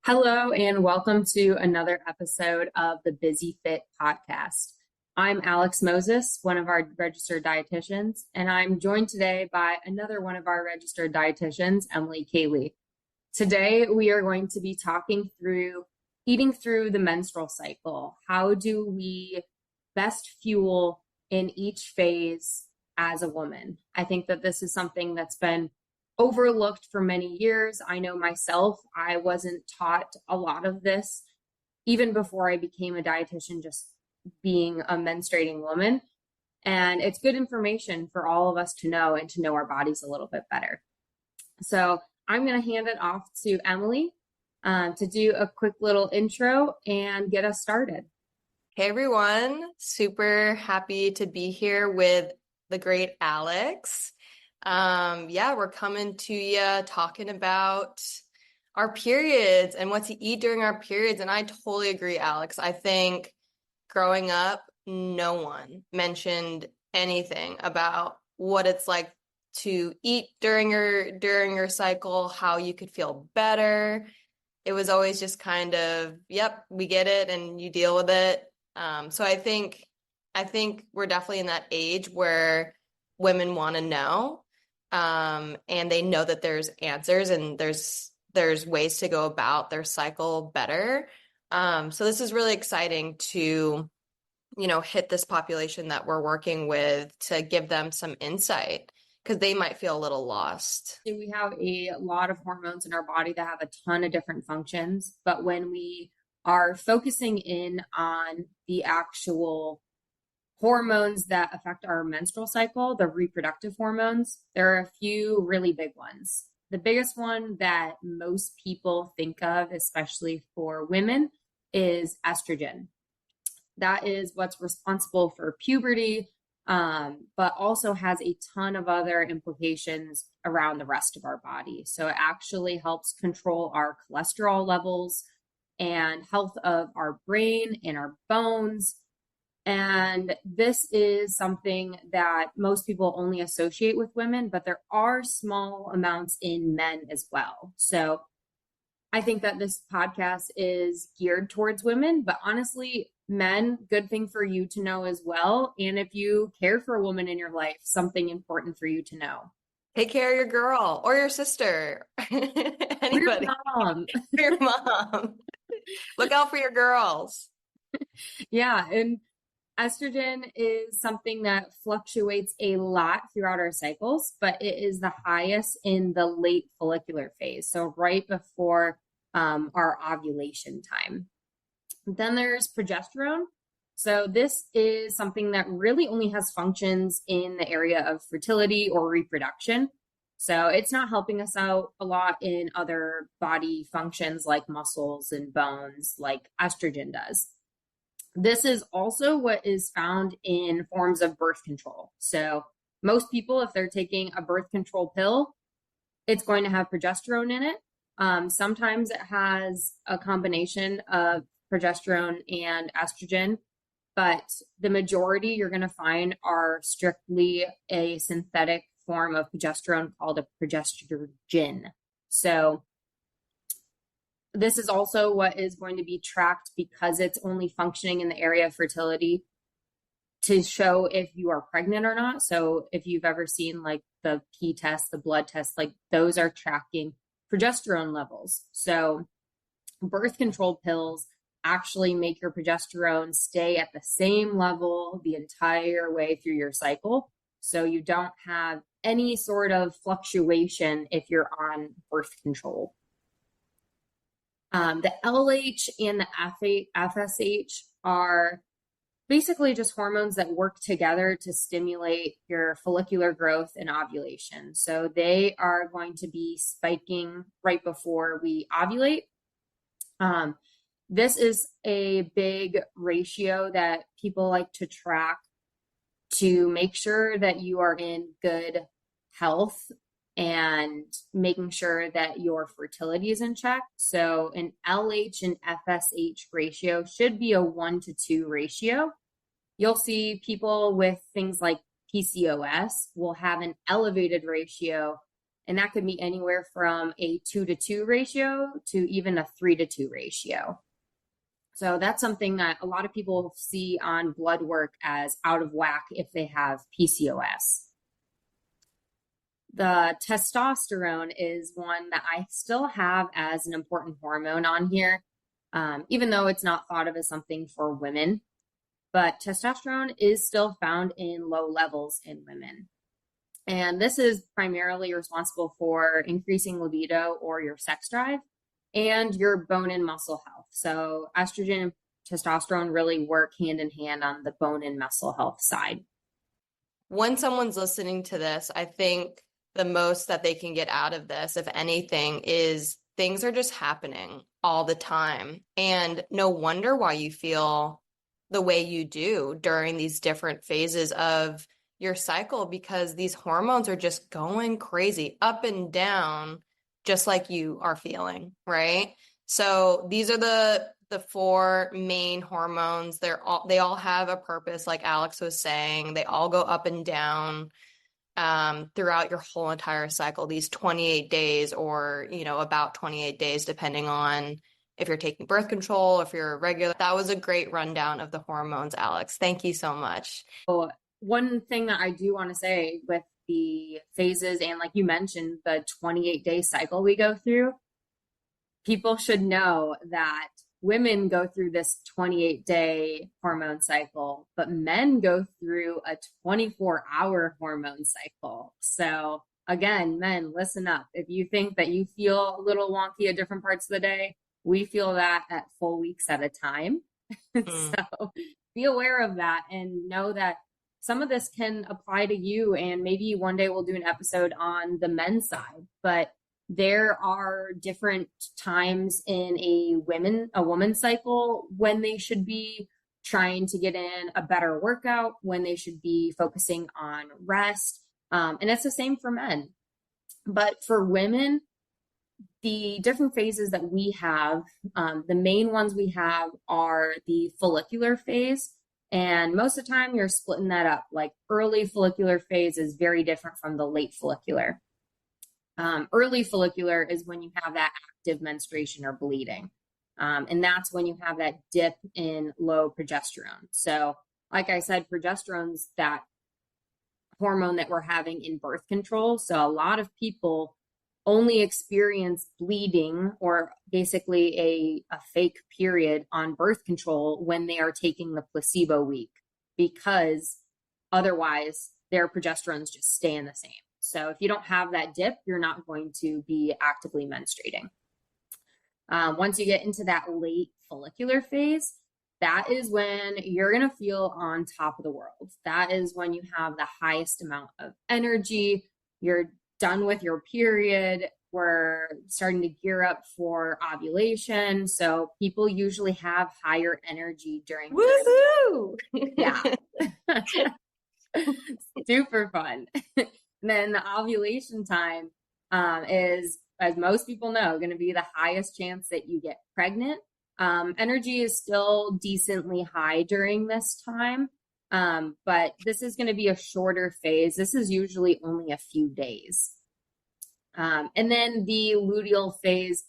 Hello, and welcome to another episode of the Busy Fit podcast. I'm Alex Moses, one of our registered dietitians, and I'm joined today by another one of our registered dietitians, Emily Kaley. Today, we are going to be talking through eating through the menstrual cycle. How do we best fuel in each phase as a woman? I think that this is something that's been overlooked for many years. I know myself, I wasn't taught a lot of this even before I became a dietitian, just being a menstruating woman. And it's good information for all of us to know and to know our bodies a little bit better. So I'm going to hand it off to Emily to do a quick little intro and get us started. Hey everyone, super happy to be here with the great Alex. We're coming to you talking about our periods and what to eat during our periods. And I totally agree, Alex. I think growing up, no one mentioned anything about what it's like to eat during your cycle, how you could feel better. It was always just kind of, yep, we get it and you deal with it. So I think we're definitely in that age where women want to know. And they know that there's answers and there's ways to go about their cycle better. So this is really exciting to, hit this population that we're working with to give them some insight because they might feel a little lost. We have a lot of hormones in our body that have a ton of different functions, but when we are focusing in on the actual hormones that affect our menstrual cycle, the reproductive hormones, there are a few really big ones. The biggest one that most people think of, especially for women, is estrogen. That is what's responsible for puberty, but also has a ton of other implications around the rest of our body. So it actually helps control our cholesterol levels and health of our brain and our bones. And this is something that most people only associate with women, but there are small amounts in men as well. So I think that this podcast is geared towards women, but honestly, men, good thing for you to know as well. And if you care for a woman in your life, something important for you to know. Take care of your girl or your sister. Anybody. Your mom. Your mom. Look out for your girls. Yeah. And estrogen is something that fluctuates a lot throughout our cycles, but it is the highest in the late follicular phase. So right before our ovulation time. Then there's progesterone. So this is something that really only has functions in the area of fertility or reproduction. So it's not helping us out a lot in other body functions like muscles and bones like estrogen does. This is also what is found in forms of birth control. So most people, if they're taking a birth control pill, it's going to have progesterone in it. Sometimes it has a combination of progesterone and estrogen, but the majority you're going to find are strictly a synthetic form of progesterone called a progestogen. So this is also what is going to be tracked because it's only functioning in the area of fertility to show if you are pregnant or not. So if you've ever seen like the pee test, the blood test, like those are tracking progesterone levels. So birth control pills actually make your progesterone stay at the same level the entire way through your cycle. So you don't have any sort of fluctuation if you're on birth control. The LH and the FSH are basically just hormones that work together to stimulate your follicular growth and ovulation. So they are going to be spiking right before we ovulate. This is a big ratio that people like to track to make sure that you are in good health and making sure that your fertility is in check. So an LH and FSH ratio should be a 1-to-2 ratio. You'll see people with things like PCOS will have an elevated ratio And that could be anywhere from a 2-to-2 ratio to even a 3-to-2 ratio. So that's something that a lot of people see on blood work as out of whack if they have PCOS. The testosterone is one that I still have as an important hormone on here, even though it's not thought of as something for women. But testosterone is still found in low levels in women. And this is primarily responsible for increasing libido or your sex drive and your bone and muscle health. So estrogen and testosterone really work hand in hand on the bone and muscle health side. When someone's listening to this, I think the most that they can get out of this, if anything, is things are just happening all the time. And no wonder why you feel the way you do during these different phases of your cycle, because these hormones are just going crazy up and down, just like you are feeling, right? So these are the four main hormones. They all have a purpose, like Alex was saying. They all go up and down throughout your whole entire cycle, these 28 days, or about 28 days, depending on if you're taking birth control, if you're regular. That was a great rundown of the hormones, Alex. Thank you so much. So one thing that I do want to say with the phases, and like you mentioned, the 28-day cycle we go through, people should know that women go through this 28-day hormone cycle, but men go through a 24-hour hormone cycle. So again, men, listen up. If you think that you feel a little wonky at different parts of the day, we feel that at full weeks at a time. So be aware of that and know that some of this can apply to you. And maybe one day we'll do an episode on the men's side, but there are different times in a woman's cycle when they should be trying to get in a better workout, when they should be focusing on rest. And it's the same for men. But for women, the different phases that we have, the main ones we have are the follicular phase. And most of the time you're splitting that up. Like early follicular phase is very different from the late follicular. Early follicular is when you have that active menstruation or bleeding. And that's when you have that dip in low progesterone. So like I said, progesterone's that hormone that we're having in birth control. So a lot of people only experience bleeding or basically a fake period on birth control when they are taking the placebo week, because otherwise their progesterones just stay in the same. So if you don't have that dip, you're not going to be actively menstruating. Once you get into that late follicular phase, that is when you're going to feel on top of the world. That is when you have the highest amount of energy. You're done with your period. We're starting to gear up for ovulation. So people usually have higher energy during Woohoo! Yeah. Super fun. And then the ovulation time is, as most people know, going to be the highest chance that you get pregnant. Energy is still decently high during this time, but this is going to be a shorter phase. This is usually only a few days. And then the luteal phase,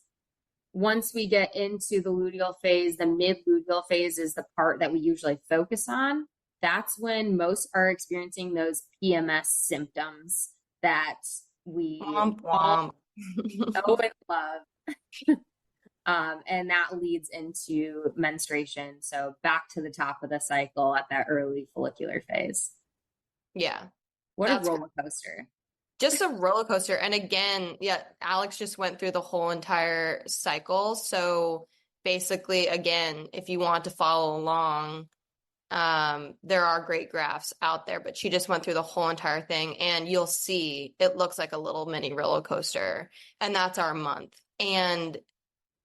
once we get into the luteal phase, the mid-luteal phase is the part that we usually focus on. That's when most are experiencing those PMS symptoms that we Womp all womp. know and love. And that leads into menstruation. So back to the top of the cycle at that early follicular phase. Yeah. What a roller coaster. Just a roller coaster. And again, yeah, Alex just went through the whole entire cycle. So basically, again, if you want to follow along, there are great graphs out there, but she just went through the whole entire thing, and you'll see it looks like a little mini roller coaster. And that's our month. And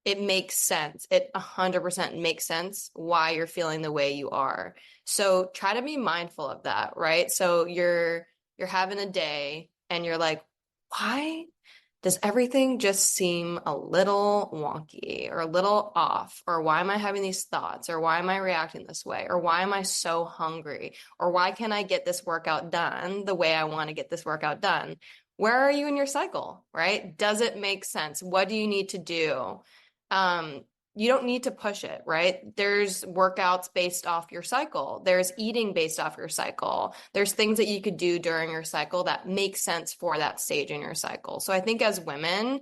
it makes sense. It 100% makes sense why you're feeling the way you are. So try to be mindful of that, right? So you're having a day and you're like, why does everything just seem a little wonky or a little off? Or why am I having these thoughts? Or why am I reacting this way? Or why am I so hungry? Or why can't I get this workout done the way I want to get this workout done? where are you in your cycle, right? Does it make sense? What do you need to do? You don't need to push it, right? There's workouts based off your cycle. There's eating based off your cycle. There's things that you could do during your cycle that make sense for that stage in your cycle. So I think as women,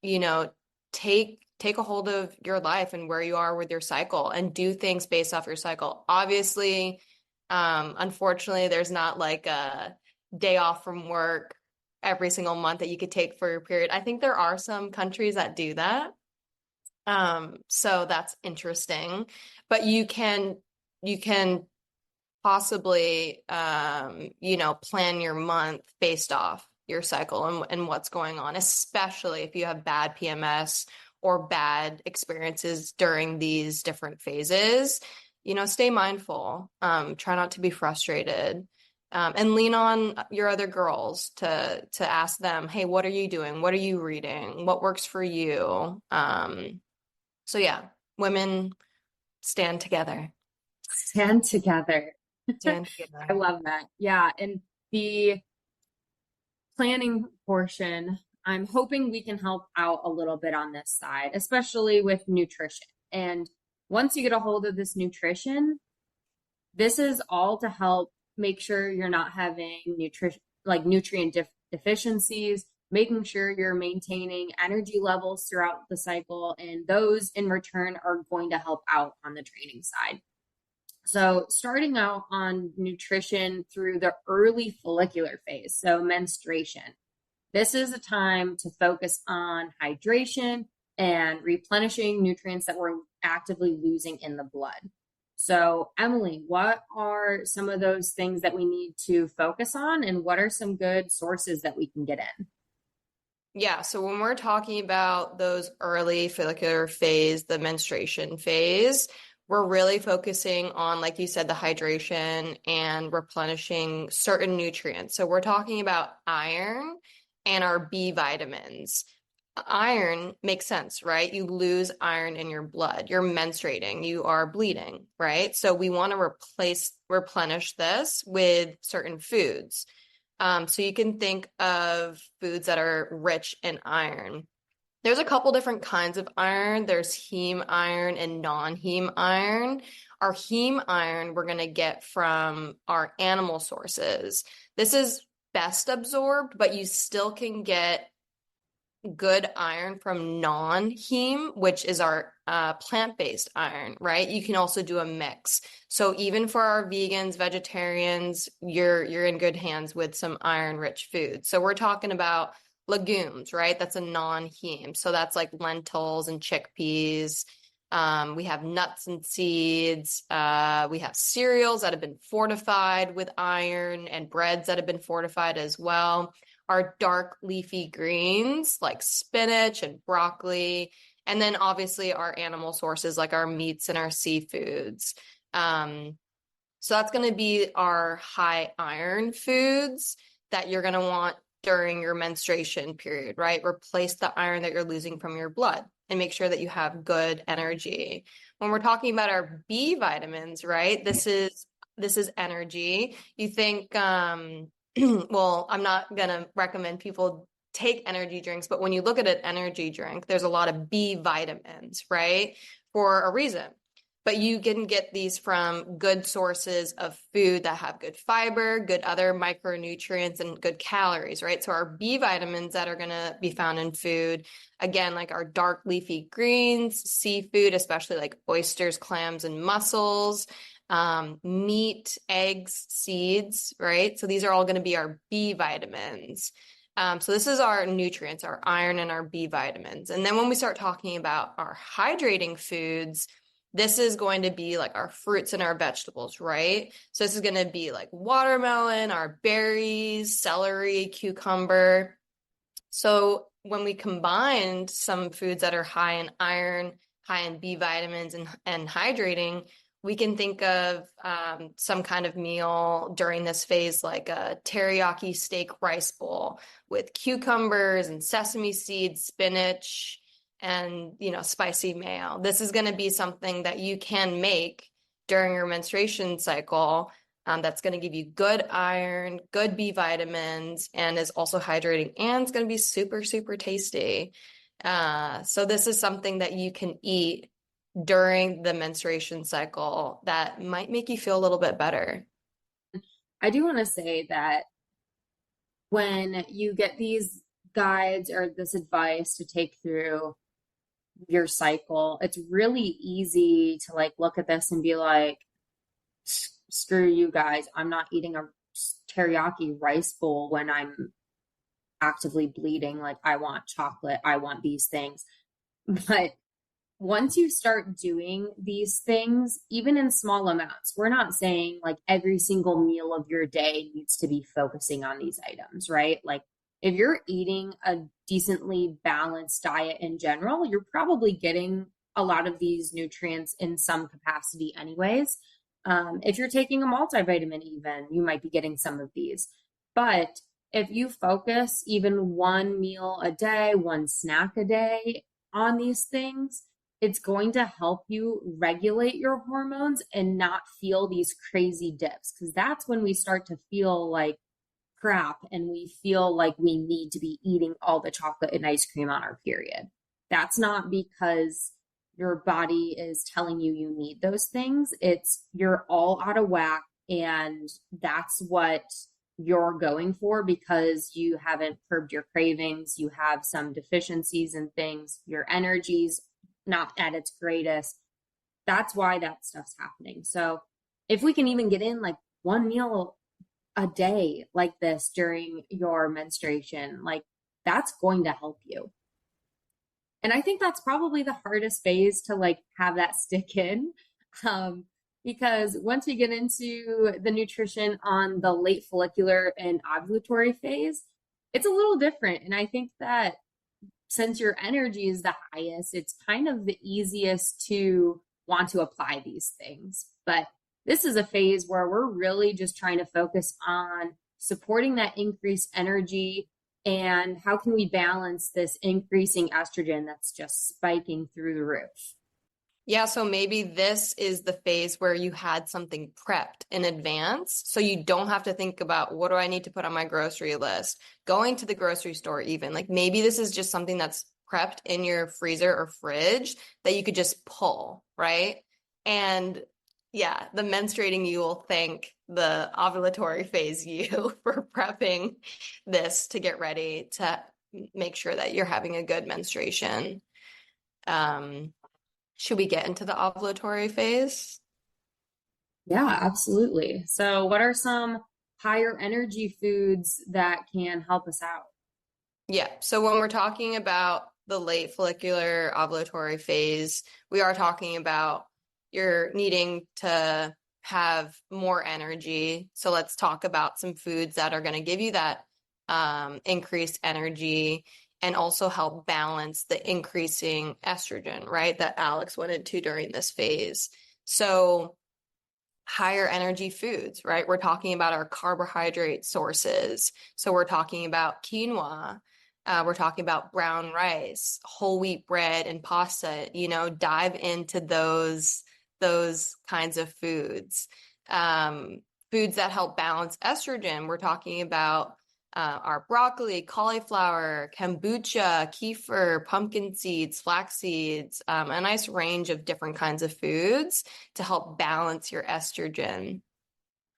you know, take a hold of your life and where you are with your cycle and do things based off your cycle. Obviously, unfortunately, there's not like a day off from work every single month that you could take for your period. I think there are some countries that do that. So that's interesting. But you can possibly plan your month based off your cycle and what's going on, especially if you have bad PMS or bad experiences during these different phases. Stay mindful, try not to be frustrated, and lean on your other girls to ask them, hey, what are you doing? What are you reading? What works for you? So yeah, women stand together. Stand together. Stand I together. love that. Yeah. And the planning portion, I'm hoping we can help out a little bit on this side, especially with nutrition. And once you get a hold of this nutrition, this is all to help make sure you're not having nutrient deficiencies, making sure you're maintaining energy levels throughout the cycle, and those in return are going to help out on the training side. So, starting out on nutrition through the early follicular phase, so menstruation. This is a time to focus on hydration and replenishing nutrients that we're actively losing in the blood. So, Emily, what are some of those things that we need to focus on, and what are some good sources that we can get in? Yeah, so when we're talking about those early follicular phase, the menstruation phase, we're really focusing on, like you said, the hydration and replenishing certain nutrients. So we're talking about iron and our B vitamins. Iron makes sense, right? You lose iron in your blood. You're menstruating, you are bleeding, right? So we want to replenish this with certain foods. So you can think of foods that are rich in iron. There's a couple different kinds of iron. There's heme iron and non-heme iron. Our heme iron we're going to get from our animal sources. This is best absorbed, but you still can get good iron from non-heme, which is our plant-based iron, right? You can also do a mix. So even for our vegans, vegetarians, you're in good hands with some iron-rich food. So we're talking about legumes, right? That's a non-heme. So that's like lentils and chickpeas. We have nuts and seeds. We have cereals that have been fortified with iron and breads that have been fortified as well. Our dark leafy greens like spinach and broccoli, and then obviously our animal sources like our meats and our seafoods. So that's going to be our high iron foods that you're going to want during your menstruation period, right? Replace the iron that you're losing from your blood and make sure that you have good energy. When we're talking about our B vitamins, right? This is energy. You think well, I'm not going to recommend people take energy drinks, but when you look at an energy drink, there's a lot of B vitamins, right? For a reason. But you can get these from good sources of food that have good fiber, good other micronutrients, and good calories, right? So our B vitamins that are going to be found in food, again, like our dark leafy greens, seafood, especially like oysters, clams, and mussels, meat, eggs, seeds, right? So these are all going to be our B vitamins. So this is our nutrients, our iron and our B vitamins. And then when we start talking about our hydrating foods, this is going to be like our fruits and our vegetables, right? So this is going to be like watermelon, our berries, celery, cucumber. So when we combined some foods that are high in iron, high in B vitamins, and hydrating, we can think of some kind of meal during this phase, like a teriyaki steak rice bowl with cucumbers and sesame seeds, spinach, and spicy mayo. This is going to be something that you can make during your menstruation cycle that's going to give you good iron, good B vitamins, and is also hydrating, and it's going to be super, super tasty. So this is something that you can eat during the menstruation cycle that might make you feel a little bit better. I do want to say that when you get these guides or this advice to take through your cycle, it's really easy to like look at this and be like, screw you guys, I'm not eating a teriyaki rice bowl when I'm actively bleeding. Like, I want chocolate, I want these things. But once you start doing these things, even in small amounts, we're not saying like every single meal of your day needs to be focusing on these items, right? Like, if you're eating a decently balanced diet in general, you're probably getting a lot of these nutrients in some capacity, anyways. If you're taking a multivitamin, even, you might be getting some of these. But if you focus even one meal a day, one snack a day on these things, it's going to help you regulate your hormones and not feel these crazy dips, because that's when we start to feel like crap and we feel like we need to be eating all the chocolate and ice cream on our period. That's not because your body is telling you you need those things. It's you're all out of whack, and that's what you're going for because you haven't curbed your cravings, you have some deficiencies in things, your energy's not at its greatest. That's why that stuff's happening. So if we can even get in like one meal a day like this during your menstruation, like, that's going to help you. And I think that's probably the hardest phase to like have that stick in. Um, because once we get into the nutrition on the late follicular and ovulatory phase, it's a little different. And I think that since your energy is the highest, it's kind of the easiest to want to apply these things. But this is a phase where we're really just trying to focus on supporting that increased energy and how can we balance this increasing estrogen that's just spiking through the roof. Yeah, so maybe this is the phase where you had something prepped in advance. So you don't have to think about what do I need to put on my grocery list, going to the grocery store even. Like maybe this is just something that's prepped in your freezer or fridge that you could just pull, right? And yeah, the menstruating you will thank the ovulatory phase you for prepping this to get ready to make sure that you're having a good menstruation. Um, should we get into the ovulatory phase? Yeah, absolutely. So, what are some higher energy foods that can help us out? Yeah. So when we're talking about the late follicular ovulatory phase, we are talking about you're needing to have more energy. So let's talk about some foods that are going to give you that increased energy and also help balance the increasing estrogen, right? That Alex went into during this phase. So higher energy foods, right? We're talking about our carbohydrate sources. So we're talking about quinoa. We're talking about brown rice, whole wheat bread, and pasta. Dive into those kinds of foods. Foods that help balance estrogen. We're talking about our broccoli, cauliflower, kombucha, kefir, pumpkin seeds, flax seeds, a nice range of different kinds of foods to help balance your estrogen.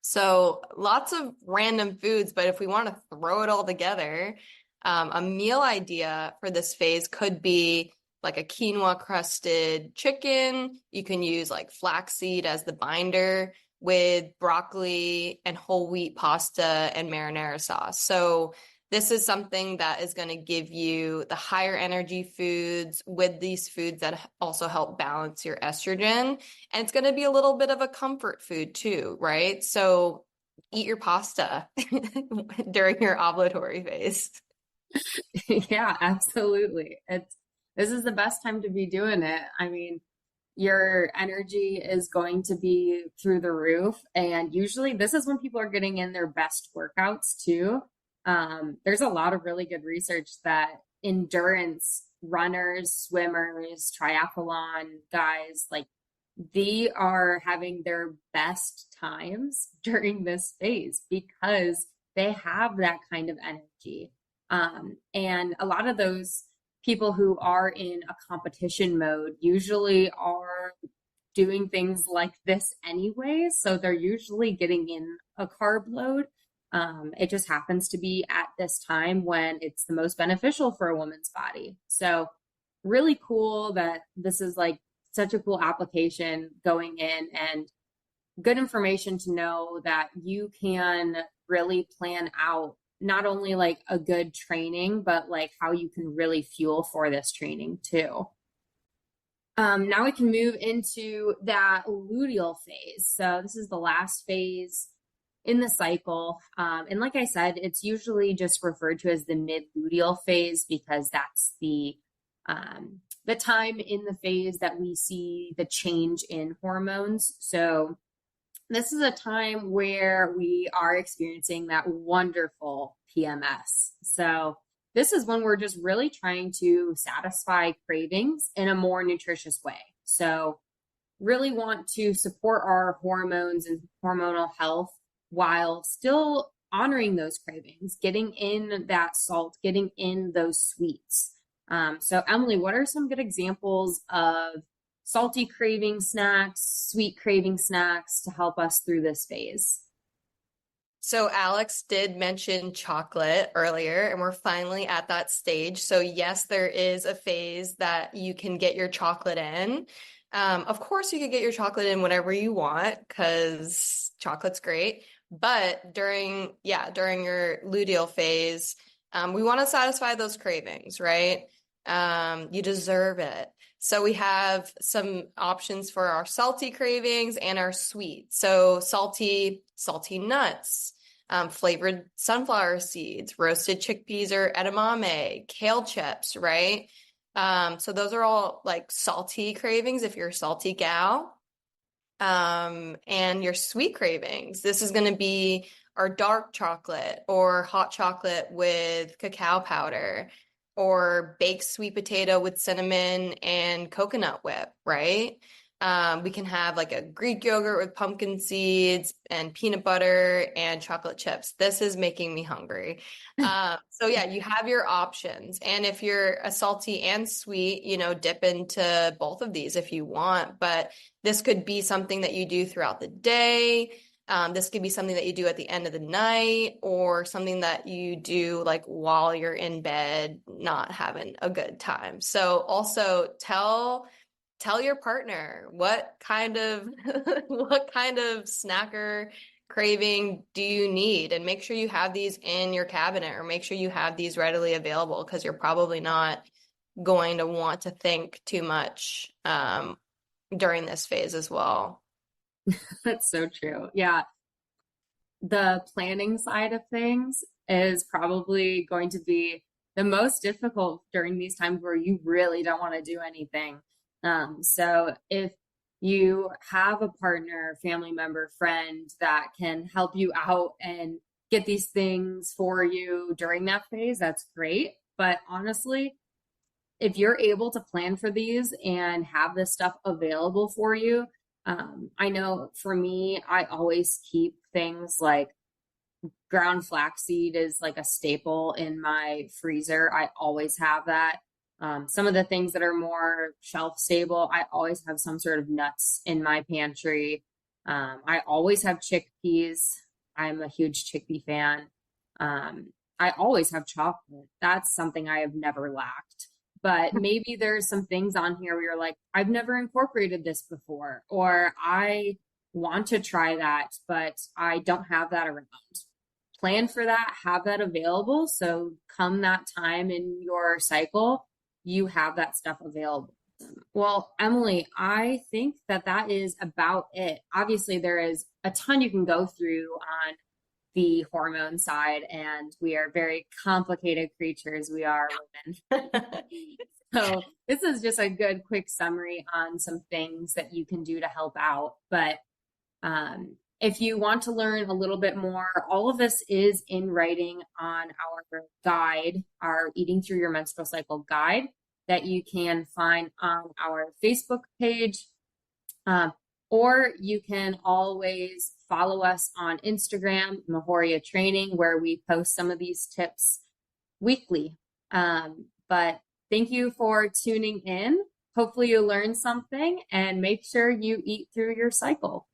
So lots of random foods, but if we want to throw it all together, a meal idea for this phase could be like a quinoa crusted chicken. You can use like flaxseed as the binder with broccoli and whole wheat pasta and marinara sauce. So this is something that is going to give you the higher energy foods with these foods that also help balance your estrogen. And it's going to be a little bit of a comfort food too, right? So eat your pasta during your ovulatory phase. Yeah, absolutely. This is the best time to be doing it. I mean, your energy is going to be through the roof, and usually this is when people are getting in their best workouts too. There's a lot of really good research that endurance runners, swimmers, triathlon guys, like they are having their best times during this phase because they have that kind of energy. And a lot of those people who are in a competition mode usually are doing things like this anyway. So they're usually getting in a carb load. It just happens to be at this time when it's the most beneficial for a woman's body. So really cool that this is like such a cool application going in and good information to know that you can really plan out not only like a good training, but like how you can really fuel for this training too. Now we can move into that luteal phase. So this is the last phase in the cycle. And like I said, it's usually just referred to as the mid-luteal phase because that's the time in the phase that we see the change in hormones. So this is a time where we are experiencing that wonderful PMS. So this is when we're just really trying to satisfy cravings in a more nutritious way. So really want to support our hormones and hormonal health while still honoring those cravings, getting in that salt, getting in those sweets. So Emily, what are some good examples of salty craving snacks, sweet craving snacks to help us through this phase? So Alex did mention chocolate earlier, and we're finally at that stage. So yes, there is a phase that you can get your chocolate in. Of course, you can get your chocolate in whenever you want because chocolate's great. But during your luteal phase, we want to satisfy those cravings, right? You deserve it. So we have some options for our salty cravings and our sweet. So salty nuts, flavored sunflower seeds, roasted chickpeas or edamame, kale chips, right? So those are all like salty cravings if you're a salty gal. And your sweet cravings. This is going to be our dark chocolate or hot chocolate with cacao powder or baked sweet potato with cinnamon and coconut whip, right? We can have like a Greek yogurt with pumpkin seeds and peanut butter and chocolate chips. This is making me hungry. So yeah, you have your options. And if you're a salty and sweet, dip into both of these if you want. But this could be something that you do throughout the day. This could be something that you do at the end of the night or something that you do like while you're in bed, not having a good time. So also tell your partner what kind of what kind of snacker craving do you need, and make sure you have these in your cabinet or make sure you have these readily available because you're probably not going to want to think too much during this phase as well. That's so true. Yeah. The planning side of things is probably going to be the most difficult during these times where you really don't want to do anything. So if you have a partner, family member, friend that can help you out and get these things for you during that phase, that's great. But honestly, if you're able to plan for these and have this stuff available for you, I know for me, I always keep things like ground flaxseed is like a staple in my freezer. I always have that. Some of the things that are more shelf stable, I always have some sort of nuts in my pantry. I always have chickpeas. I'm a huge chickpea fan. I always have chocolate. That's something I have never lacked. But maybe there's some things on here where you're like, I've never incorporated this before, or I want to try that, but I don't have that around. Plan for that, have that available. So come that time in your cycle, you have that stuff available. Well, Emily, I think that that is about it. Obviously, there is a ton you can go through on the hormone side, and we are very complicated creatures. We are women. So this is just a good quick summary on some things that you can do to help out. But if you want to learn a little bit more, all of this is in writing on our guide, our Eating Through Your Menstrual Cycle guide that you can find on our Facebook page. Um, or you can always follow us on Instagram, Mejoria Training, where we post some of these tips weekly. But thank you for tuning in. Hopefully, you learned something and make sure you eat through your cycle.